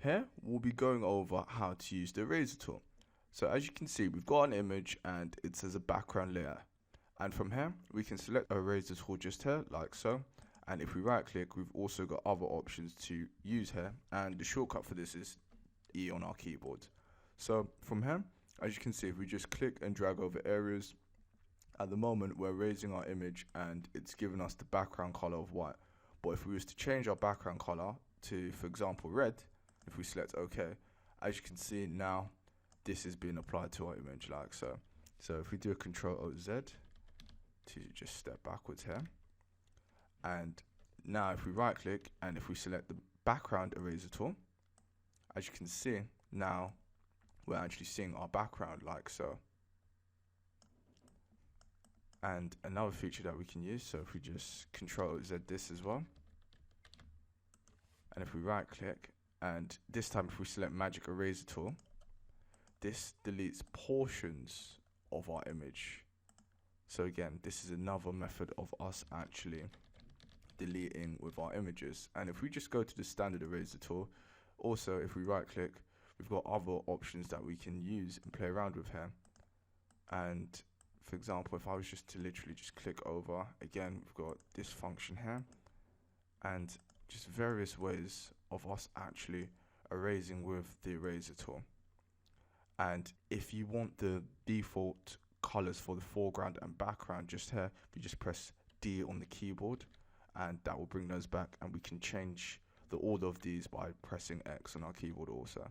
Here we'll be going over how to use the eraser tool. So as you can see, we've got an image and it says a background layer. And from here, we can select our eraser tool just here, like so. And if we right click, we've also got other options to use here. And the shortcut for this is E on our keyboard. So from here, as you can see, if we just click and drag over areas, at the moment we're erasing our image and it's giving us the background color of white. But if we was to change our background color to, for example, red, if we select OK, as you can see now, this is being applied to our image like so. So if we do a Ctrl-O-Z to just step backwards here, and now if we right click and if we select the background eraser tool, as you can see now we're actually seeing our background like so. And another feature that we can use, so if we just Ctrl-Z this as well, and if we right click and this time if we select magic eraser tool, this deletes portions of our image. So again, this is another method of us actually deleting with our images. And if we just go to the standard eraser tool, also if we right click, we've got other options that we can use and play around with here. And for example, if I was just to literally just click over, again we've got this function here and just various ways of us actually erasing with the eraser tool. And if you want the default colors for the foreground and background just here, we just press D on the keyboard and that will bring those back, and we can change the order of these by pressing X on our keyboard also.